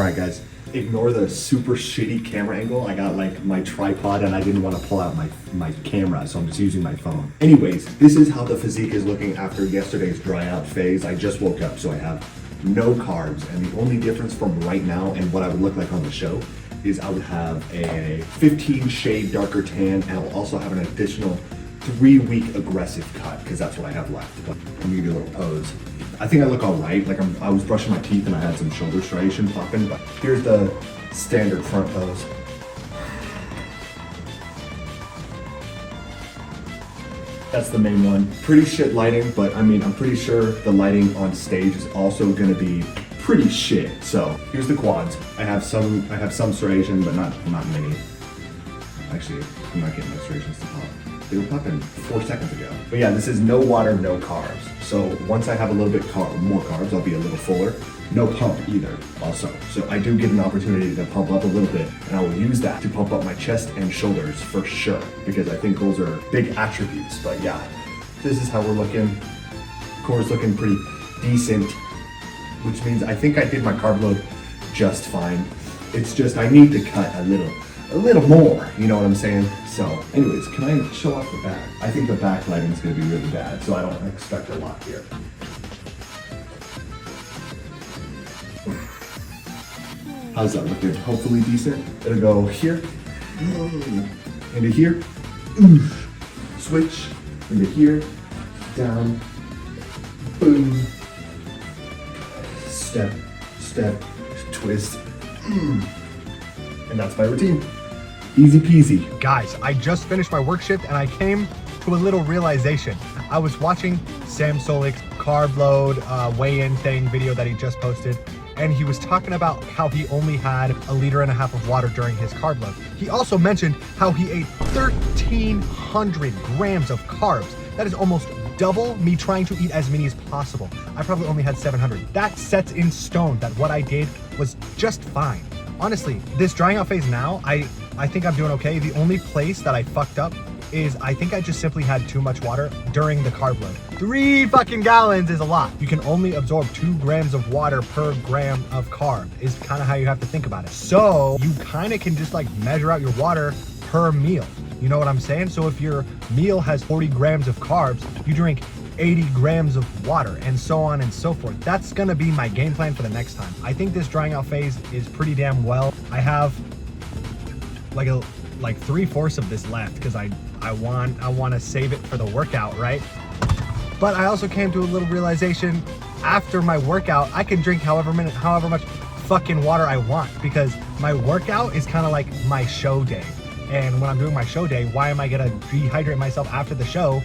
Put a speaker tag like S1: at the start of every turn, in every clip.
S1: Alright guys, ignore the super shitty camera angle. I got like my tripod and I didn't want to pull out my camera, so I'm just using my phone. Anyways, this is how the physique is looking after yesterday's dry out phase. I just woke up, so I have no carbs, and the only difference from right now and what I would look like on the show is I would have a 15 shade darker tan, and I'll also have an additional 3-week aggressive cut, because that's what I have left. But let me give you a little pose. I think I look all right. Like I was brushing my teeth and I had some shoulder striation popping, but here's the standard front pose. That's the main one. Pretty shit lighting, but I mean, I'm pretty sure the lighting on stage is also gonna be pretty shit. So here's the quads. I have some striation, but not many. Actually, I'm not getting no striations to pop. They were popping 4 seconds ago. But yeah, this is no water, no carbs. So once I have a little bit more carbs, I'll be a little fuller. No pump either, also. So I do get an opportunity to pump up a little bit, and I will use that to pump up my chest and shoulders for sure, because I think those are big attributes. But yeah, this is how we're looking. Core's looking pretty decent, which means I think I did my carb load just fine. It's just I need to cut a little more, you know what I'm saying? So anyways, can I show off the back? I think the back lighting is gonna be really bad, so I don't expect a lot here. How's that looking? Hopefully decent. It'll go here, into here, switch, into here, down, boom, step, step, twist, and that's my routine. Easy peasy.
S2: Guys, I just finished my work shift and I came to a little realization. I was watching Sam Solik's carb load weigh-in thing video that he just posted, and he was talking about how he only had 1.5 liters of water during his carb load. He also mentioned how he ate 1,300 grams of carbs. That is almost double me trying to eat as many as possible. I probably only had 700. That sets in stone that what I did was just fine. Honestly, this drying out phase now, I think I'm doing okay. The only place that I fucked up is I think I just simply had too much water during the carb load. 3 fucking gallons is a lot. You can only absorb 2 grams of water per gram of carb is kind of how you have to think about it. So you kind of can just like measure out your water per meal. You know what I'm saying? So if your meal has 40 grams of carbs, you drink 80 grams of water, and so on and so forth. That's gonna be my game plan for the next time. I think this drying out phase is pretty damn well. I have like 3/4 of this left because I want to save it for the workout, right? But I also came to a little realization after my workout, I can drink however much fucking water I want, because my workout is kind of like my show day. And when I'm doing my show day, why am I gonna dehydrate myself after the show?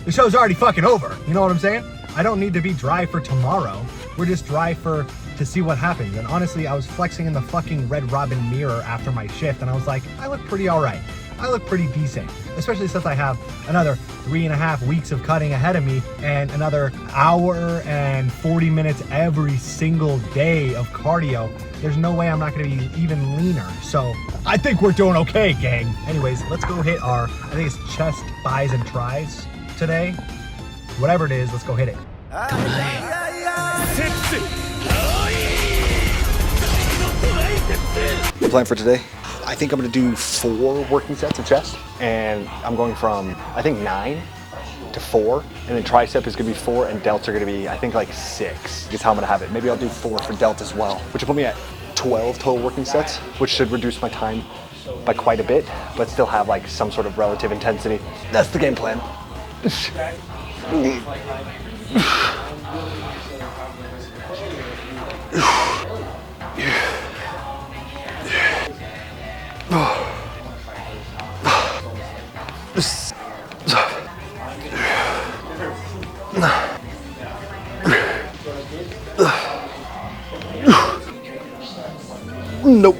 S2: The show's already fucking over. You know what I'm saying? I don't need to be dry for tomorrow. We're just dry to see what happens. And honestly, I was flexing in the fucking Red Robin mirror after my shift, and I was like, I look pretty all right. I look pretty decent, especially since I have another 3.5 weeks of cutting ahead of me and another hour and 40 minutes every single day of cardio. There's no way I'm not gonna be even leaner. So I think we're doing okay, gang. Anyways, let's go hit our, I think it's chest, thighs, and tries today. Whatever it is, let's go hit it.
S3: The plan for today, I think I'm gonna do 4 working sets of chest, and I'm going from, I think 9 to 4, and then tricep is gonna be 4, and delts are gonna be, I think like 6, is how I'm gonna have it. Maybe I'll do 4 for delt as well, which will put me at 12 total working sets, which should reduce my time by quite a bit, but still have like some sort of relative intensity. That's the game plan. Nope.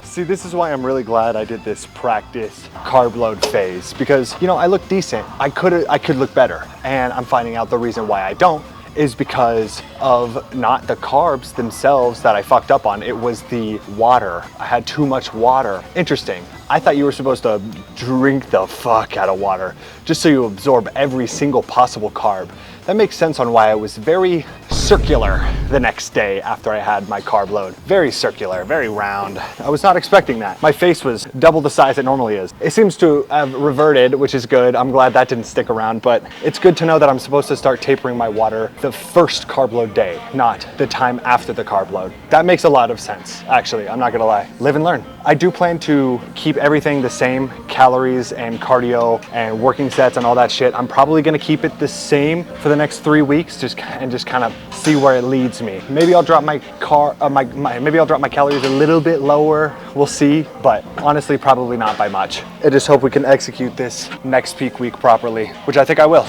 S3: See, this is why I'm really glad I did this practice carb load phase, because, you know, I look decent. I could look better, and I'm finding out the reason why I don't is because of not the carbs themselves that I fucked up on. It was the water. I had too much water. Interesting. I thought you were supposed to drink the fuck out of water just so you absorb every single possible carb. That makes sense on why I was very circular the next day after I had my carb load. Very circular, very round. I was not expecting that. My face was double the size it normally is. It seems to have reverted, which is good. I'm glad that didn't stick around, but it's good to know that I'm supposed to start tapering my water the first carb load day, not the time after the carb load. That makes a lot of sense, actually. I'm not gonna lie. Live and learn. I do plan to keep everything the same, calories and cardio and working sets and all that shit. I'm probably gonna keep it the same for the next 3 weeks, just kind of see where it leads me. Maybe I'll drop my calories a little bit lower. We'll see, but honestly, probably not by much. I just hope we can execute this next peak week properly, which I think I will.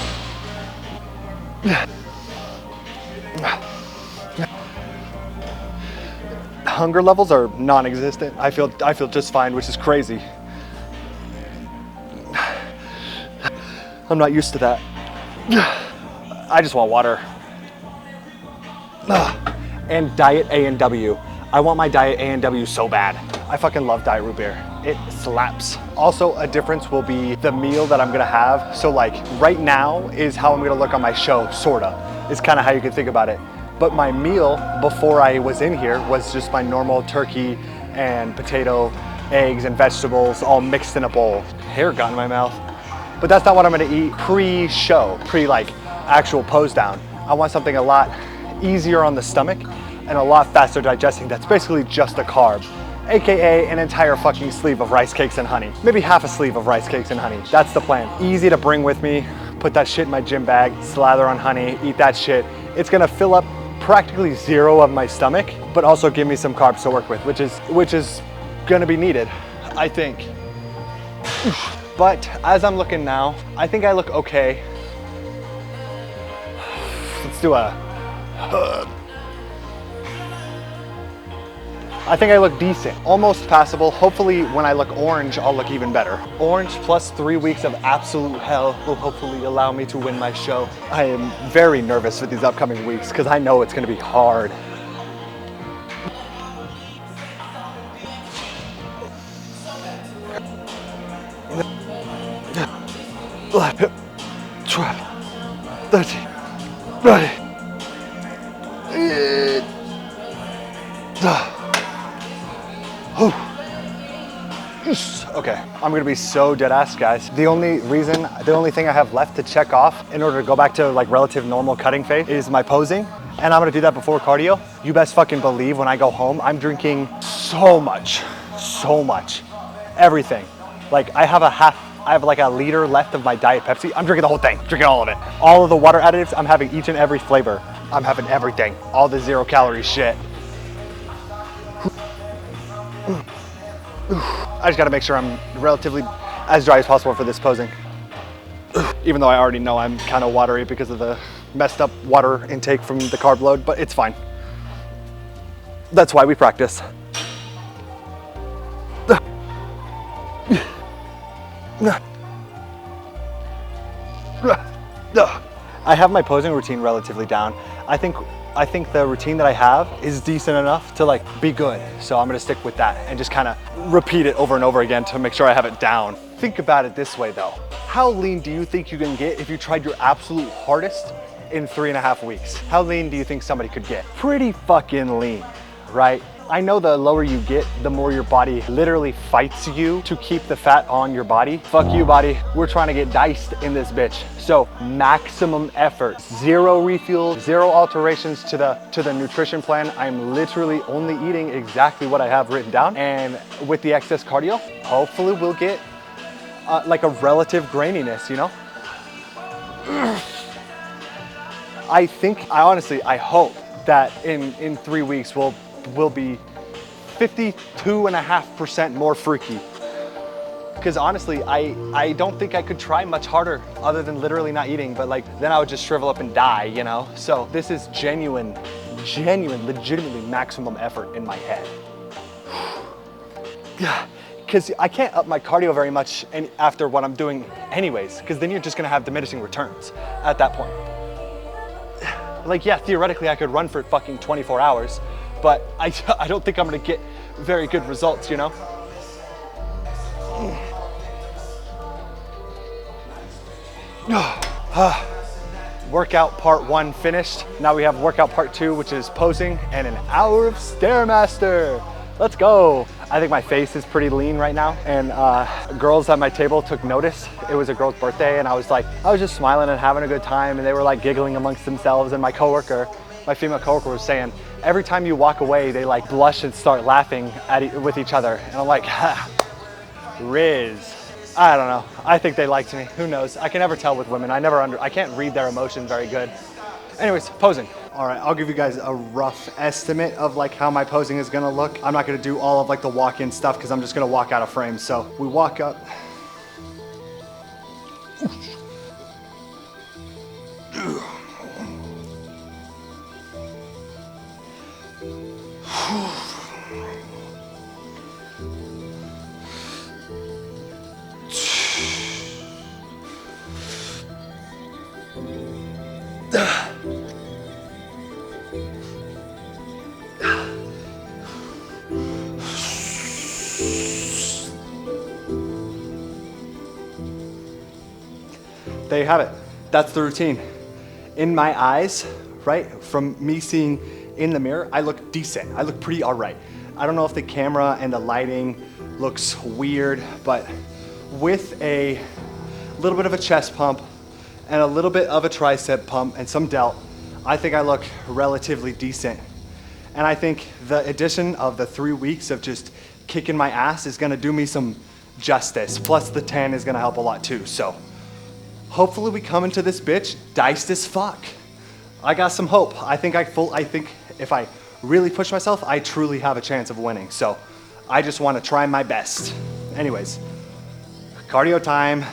S3: Hunger levels are non-existent. I feel just fine, which is crazy. I'm not used to that. I just want water. And Diet A&W. I want my Diet A&W so bad. I fucking love Diet Root Beer. It slaps. Also, a difference will be the meal that I'm gonna have. So like right now is how I'm gonna look on my show, sorta. Is kind of how you can think about it. But my meal before I was in here was just my normal turkey and potato, eggs and vegetables all mixed in a bowl. Hair got in my mouth. But that's not what I'm gonna eat pre-show, like actual pose down. I want something a lot easier on the stomach and a lot faster digesting. That's basically just a carb, AKA an entire fucking sleeve of rice cakes and honey. Maybe half a sleeve of rice cakes and honey. That's the plan. Easy to bring with me, put that shit in my gym bag, slather on honey, eat that shit. It's gonna fill up practically zero of my stomach, but also give me some carbs to work with, which is gonna be needed, I think. But as I'm looking now, I think I look okay. Let's do a, I think I look decent, almost passable. Hopefully when I look orange, I'll look even better. Orange plus 3 weeks of absolute hell will hopefully allow me to win my show. I am very nervous for these upcoming weeks because I know it's gonna be hard. Okay, I'm gonna be so dead ass, guys. The only thing I have left to check off in order to go back to like relative normal cutting phase is my posing. And I'm gonna do that before cardio. You best fucking believe when I go home, I'm drinking so much, everything. Like I have like a liter left of my Diet Pepsi. I'm drinking the whole thing, drinking all of it. All of the water additives, I'm having each and every flavor. I'm having everything, all the 0 calorie shit. I just gotta make sure I'm relatively as dry as possible for this posing. Even though I already know I'm kind of watery because of the messed up water intake from the carb load, but it's fine. That's why we practice. I have my posing routine relatively down. I think the routine that I have is decent enough to like be good. So I'm gonna stick with that and just kind of repeat it over and over again to make sure I have it down. Think about it this way though. How lean do you think you can get if you tried your absolute hardest in 3.5 weeks? How lean do you think somebody could get? Pretty fucking lean, right? I know the lower you get, the more your body literally fights you to keep the fat on your body. Fuck you, body. We're trying to get diced in this bitch. So maximum effort, 0 refuel, 0 alterations to the nutrition plan. I'm literally only eating exactly what I have written down. And with the excess cardio, hopefully we'll get like a relative graininess, you know? I hope that in 3 weeks we'll be 52.5% more freaky. Because honestly, I don't think I could try much harder other than literally not eating, but like then I would just shrivel up and die, you know? So this is genuine, legitimately maximum effort in my head. Because I can't up my cardio very much after what I'm doing anyways, because then you're just gonna have diminishing returns at that point. Like, yeah, theoretically I could run for fucking 24 hours, but I don't think I'm gonna get very good results, you know? workout part 1 finished. Now we have workout part 2, which is posing and an hour of Stairmaster. Let's go. I think my face is pretty lean right now, and girls at my table took notice. It was a girl's birthday, and I was just smiling and having a good time, and they were like giggling amongst themselves, and my female coworker was saying, every time you walk away, they like blush and start laughing with each other. And I'm like, ha, Riz. I don't know. I think they liked me. Who knows? I can never tell with women. I can't read their emotion very good. Anyways, posing. All right, I'll give you guys a rough estimate of like how my posing is gonna look. I'm not gonna do all of like the walk-in stuff because I'm just gonna walk out of frame. So we walk up. There you have it. That's the routine. In my eyes, right, from me seeing in the mirror, I look decent. I look pretty all right. I don't know if the camera and the lighting looks weird, but with a little bit of a chest pump and a little bit of a tricep pump and some delt, I think I look relatively decent. And I think the addition of the 3 weeks of just kicking my ass is gonna do me some justice. Plus the tan is gonna help a lot too, so. Hopefully we come into this bitch diced as fuck. I got some hope. I think if I really push myself, I truly have a chance of winning. So I just want to try my best. Anyways, cardio time.